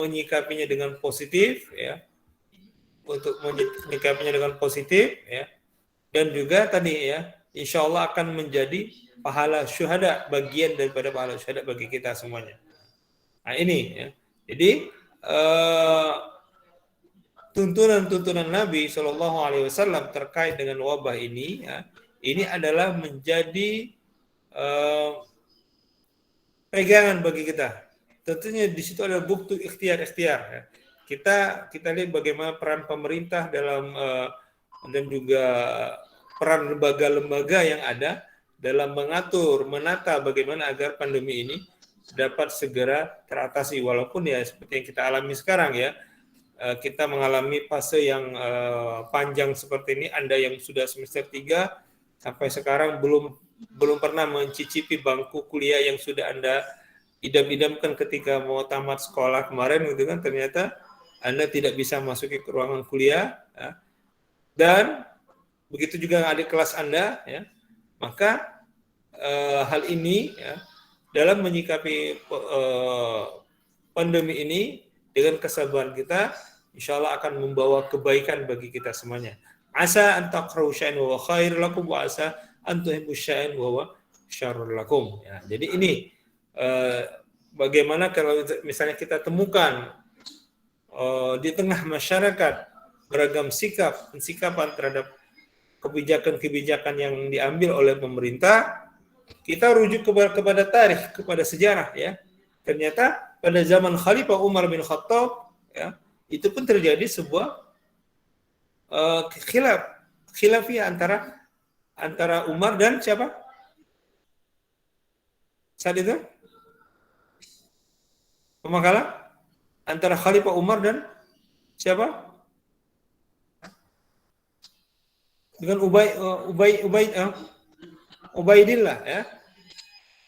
menyikapinya dengan positif, ya, untuk menyikapinya dengan positif, ya, dan juga tadi, ya, insya Allah akan menjadi pahala syuhada, bagian daripada pahala syuhada bagi kita semuanya. Nah ini, ya, jadi tuntunan-tuntunan Nabi Shallallahu Alaihi Wasallam terkait dengan wabah ini, ya, ini adalah menjadi pegangan bagi kita. Tentunya di situ ada bukti ikhtiar-ikhtiar. Ya. Kita lihat bagaimana peran pemerintah dalam dan juga peran lembaga-lembaga yang ada dalam mengatur, menata bagaimana agar pandemi ini dapat segera teratasi. Walaupun ya seperti yang kita alami sekarang, ya, kita mengalami fase yang panjang seperti ini. Anda yang sudah semester 3 sampai sekarang belum pernah mencicipi bangku kuliah yang sudah Anda idam-idamkan ketika mau tamat sekolah kemarin, gitu kan, ternyata Anda tidak bisa masuki ke ruangan kuliah, ya. Dan begitu juga adik kelas Anda, ya, maka hal ini, ya, dalam menyikapi pandemi ini dengan kesabaran kita, insya Allah akan membawa kebaikan bagi kita semuanya. Asa an takrahu syai'an wa khair lakum wa asa an tuhibbu syai'an wa syarrul lakum. Ya, jadi ini bagaimana kalau misalnya kita temukan di tengah masyarakat beragam sikapan terhadap kebijakan-kebijakan yang diambil oleh pemerintah, kita rujuk kepada tarikh, kepada sejarah, ya. Ternyata pada zaman Khalifah Umar bin Khattab, ya, itu pun terjadi sebuah khilafiyah antara Umar dan siapa? Saat itu pemakalan antara Khalifah Umar dan siapa? Dengan Ubaidillah, ya.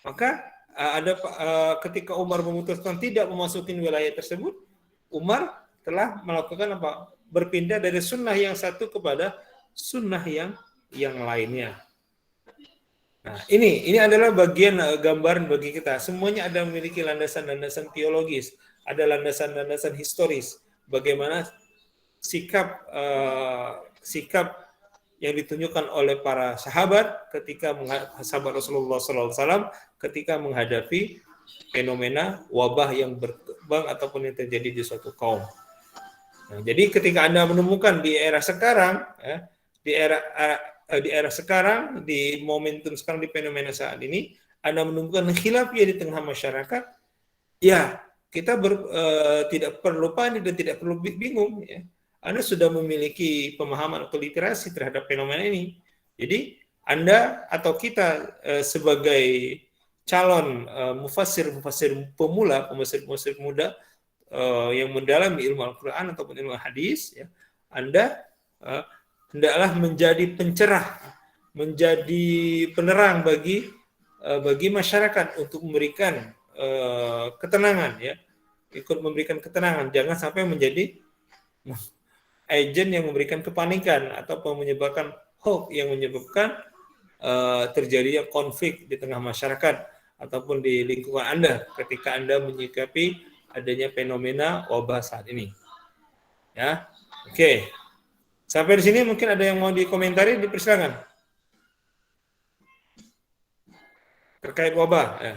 Maka ada ketika Umar memutuskan tidak memasuki wilayah tersebut, Umar telah melakukan apa? Berpindah dari sunnah yang satu kepada sunnah yang lainnya. Nah, ini adalah bagian gambaran bagi kita. Semuanya ada memiliki landasan-landasan teologis, ada landasan-landasan historis. Bagaimana sikap yang ditunjukkan oleh para sahabat ketika sahabat Rasulullah SAW ketika menghadapi fenomena wabah yang berkembang ataupun yang terjadi di suatu kaum. Nah, jadi ketika Anda menemukan di era sekarang, ya, di era sekarang, di momentum sekarang, di fenomena saat ini, Anda menemukan khilafiyah di tengah masyarakat, ya kita tidak perlu panik dan tidak perlu bingung, ya. Anda sudah memiliki pemahaman atau literasi terhadap fenomena ini. Jadi Anda atau kita sebagai calon mufassir pemula, mufassir muda yang mendalami ilmu Al-Quran ataupun ilmu hadis, ya, Anda hendaklah menjadi pencerah, menjadi penerang bagi masyarakat untuk memberikan ketenangan, ya, ikut memberikan ketenangan, jangan sampai menjadi agen yang memberikan kepanikan atau menyebabkan hoax yang menyebabkan terjadinya konflik di tengah masyarakat ataupun di lingkungan Anda ketika Anda menyikapi adanya fenomena wabah saat ini. Ya, oke. Sampai di sini mungkin ada yang mau dikomentari, dipersilakan. Terkait wabah, ya.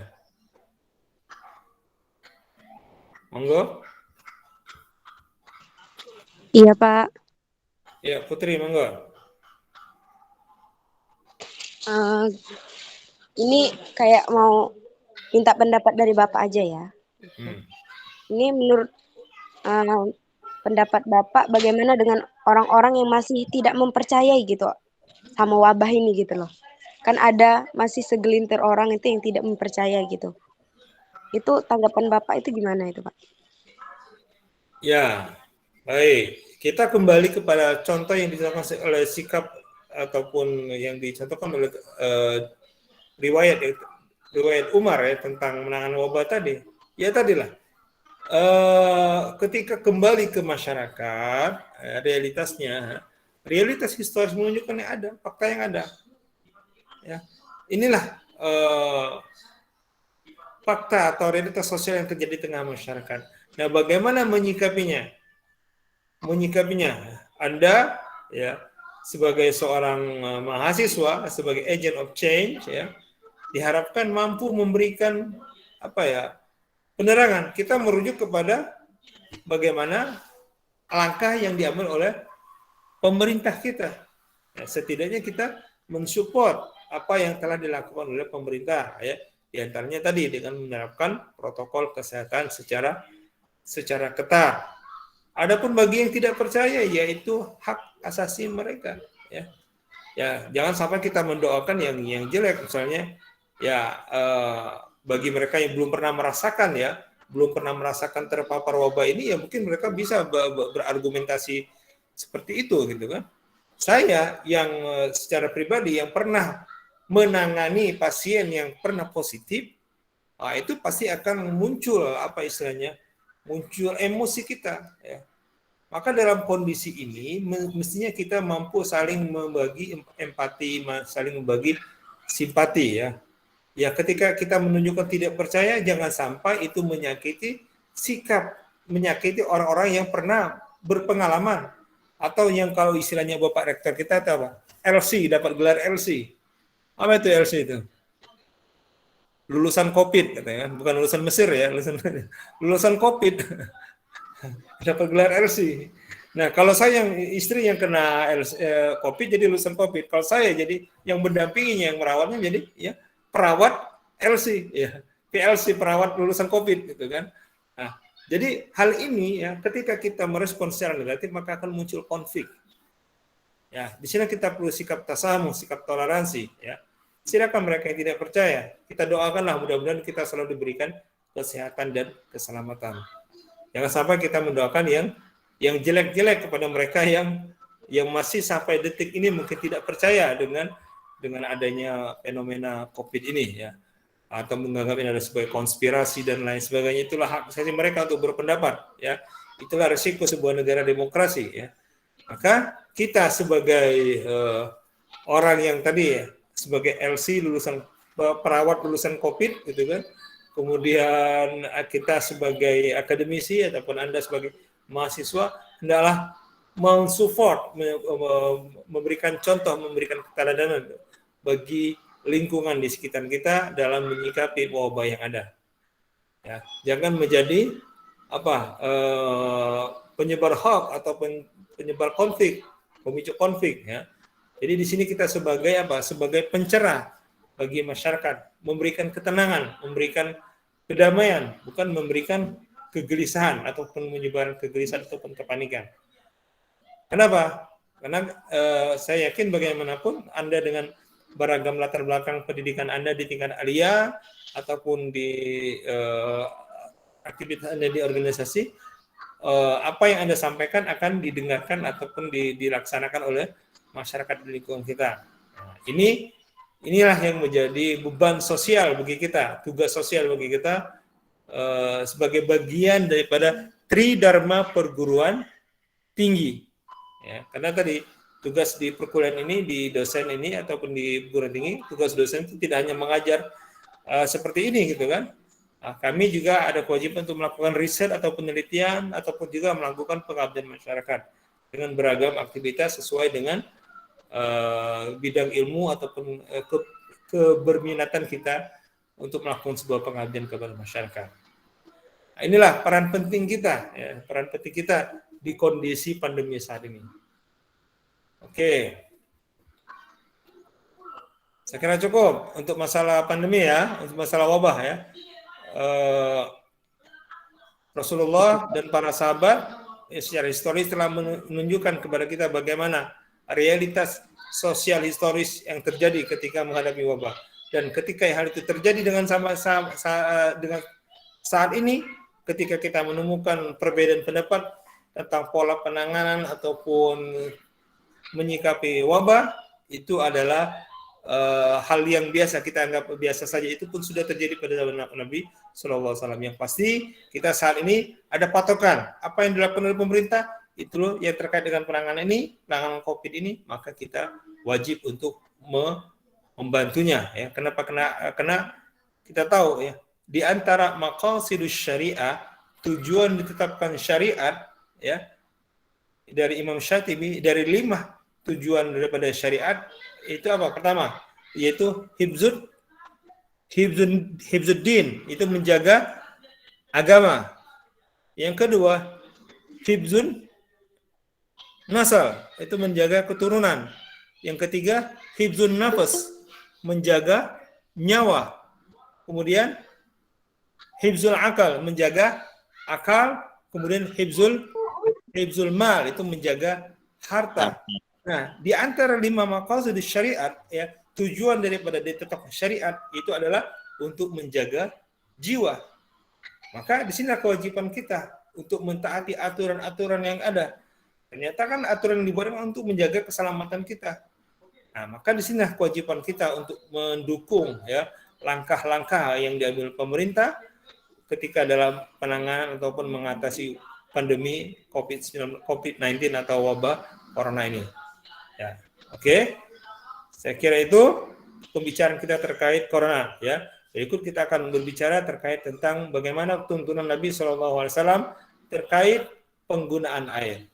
Monggo. Iya, Pak. Ya, Putri, monggo. Ini kayak mau minta pendapat dari Bapak aja ya. Ini menurut pendapat Bapak bagaimana dengan orang-orang yang masih tidak mempercayai gitu sama wabah ini gitu loh. Kan ada masih segelintir orang itu yang tidak mempercaya gitu. Itu tanggapan Bapak itu gimana itu, Pak? Ya, baik. Kita kembali kepada contoh yang dicontohkan oleh sikap ataupun yang dicontohkan oleh riwayat Umar, ya, tentang menangani wabah tadi. Ya tadilah. Ketika kembali ke masyarakat, realitas historis menunjukkan yang ada, fakta yang ada. Ya, inilah fakta atau realitas sosial yang terjadi di tengah masyarakat. Nah, bagaimana menyikapinya? Anda ya sebagai seorang mahasiswa, sebagai agent of change ya, diharapkan mampu memberikan apa ya? Penerangan. Kita merujuk kepada bagaimana langkah yang diambil oleh pemerintah kita. Ya, setidaknya kita mensupport apa yang telah dilakukan oleh pemerintah ya. Di antaranya tadi dengan menerapkan protokol kesehatan secara ketat. Adapun bagi yang tidak percaya, yaitu hak asasi mereka. Ya, jangan sampai kita mendoakan yang jelek, misalnya, ya bagi mereka yang belum pernah merasakan terpapar wabah ini, ya mungkin mereka bisa berargumentasi seperti itu, gitu kan. Saya yang secara pribadi yang pernah menangani pasien yang pernah positif, itu pasti akan muncul muncul emosi kita ya. Maka dalam kondisi ini mestinya kita mampu saling membagi empati, saling membagi simpati ya. Ya, ketika kita menunjukkan tidak percaya, jangan sampai itu menyakiti orang-orang yang pernah berpengalaman, atau yang kalau istilahnya Bapak Rektor kita tahu apa? LC, dapat gelar LC. Apa itu LC itu? Lulusan COVID katanya, bukan lulusan Mesir ya, lulusan COVID. Dapat gelar LC. Nah, kalau saya yang istri yang kena COVID jadi lulusan COVID. Kalau saya jadi yang mendampinginya, yang merawatnya jadi ya perawat LC ya. PLC, perawat lulusan COVID gitu kan. Nah, jadi hal ini ya ketika kita merespon secara negatif maka akan muncul konflik. Ya, di sini kita perlu sikap tasamuh, sikap toleransi ya. Silakan mereka yang tidak percaya, kita doakanlah mudah-mudahan kita selalu diberikan kesehatan dan keselamatan. Jangan sampai kita mendoakan yang jelek-jelek kepada mereka yang masih sampai detik ini mungkin tidak percaya dengan adanya fenomena COVID ini ya, atau menganggap ini ada sebagai konspirasi dan lain sebagainya. Itulah hak asasi mereka untuk berpendapat ya. Itulah resiko sebuah negara demokrasi ya. Maka kita sebagai orang yang tadi ya, sebagai LC lulusan perawat lulusan COVID gitu kan, kemudian kita sebagai akademisi ataupun Anda sebagai mahasiswa hendaklah mensupport, memberikan contoh, memberikan keteladanan bagi lingkungan di sekitar kita dalam menyikapi wabah yang ada. Ya, jangan menjadi penyebar hoax ataupun penyebar konflik, pemicu konflik ya. Jadi di sini kita sebagai pencerah bagi masyarakat, memberikan ketenangan, memberikan kedamaian, bukan memberikan kegelisahan ataupun menyebarkan kegelisahan ataupun kepanikan. Kenapa? Karena saya yakin bagaimanapun Anda dengan beragam latar belakang pendidikan Anda di tingkat aliyah ataupun di aktivitas Anda di organisasi, apa yang Anda sampaikan akan didengarkan ataupun dilaksanakan oleh masyarakat di lingkungan kita. Nah, inilah yang menjadi beban sosial bagi kita, tugas sosial bagi kita sebagai bagian daripada Tridharma perguruan tinggi. Ya, karena tadi tugas di perkuliahan ini, di dosen ini ataupun di perguruan tinggi, tugas dosen itu tidak hanya mengajar seperti ini gitu kan. Nah, kami juga ada kewajiban untuk melakukan riset atau penelitian ataupun juga melakukan pengabdian masyarakat dengan beragam aktivitas sesuai dengan bidang ilmu ataupun keberminatan kita untuk melakukan sebuah pengabdian kepada masyarakat. Nah, inilah peran penting kita, ya, di kondisi pandemi saat ini. Oke, saya kira cukup untuk masalah pandemi ya, untuk masalah wabah ya. Rasulullah dan para sahabat secara historis telah menunjukkan kepada kita bagaimana realitas sosial historis yang terjadi ketika menghadapi wabah. Dan ketika hal itu terjadi dengan dengan saat ini, ketika kita menemukan perbedaan pendapat tentang pola penanganan ataupun menyikapi wabah, itu adalah hal yang biasa, kita anggap biasa saja. Itu pun sudah terjadi pada zaman Nabi Sallallahu Alaihi Wasallam. Yang pasti kita saat ini ada patokan apa yang dilakukan oleh pemerintah, itu yang terkait dengan penanganan COVID ini, maka kita wajib untuk membantunya ya. Kenapa? Karena kita tahu ya, di antara maqasidus syariah, tujuan ditetapkan syariat ya dari Imam Syatibi, dari 5 tujuan daripada syariat itu apa? Pertama, yaitu hibzuddin, itu menjaga agama. Yang kedua, hibzun nasal, itu menjaga keturunan. Yang ketiga, hibzun nafas, menjaga nyawa. Kemudian hibzul akal, menjaga akal. Kemudian hibzul mal, itu menjaga harta. Nah, di antara 5 maqasid syariat ya, tujuan daripada ditetapkan syariat itu adalah untuk menjaga jiwa. Maka di sini kewajiban kita untuk mentaati aturan-aturan yang ada. Ternyata kan aturan yang dibuat untuk menjaga keselamatan kita. Nah, maka di sini kewajiban kita untuk mendukung ya langkah-langkah yang diambil pemerintah ketika dalam penanganan ataupun mengatasi pandemi COVID-19 atau wabah corona ini. Ya, oke. Saya kira itu pembicaraan kita terkait corona ya. Berikut kita akan berbicara terkait tentang bagaimana tuntunan Nabi SAW terkait penggunaan air.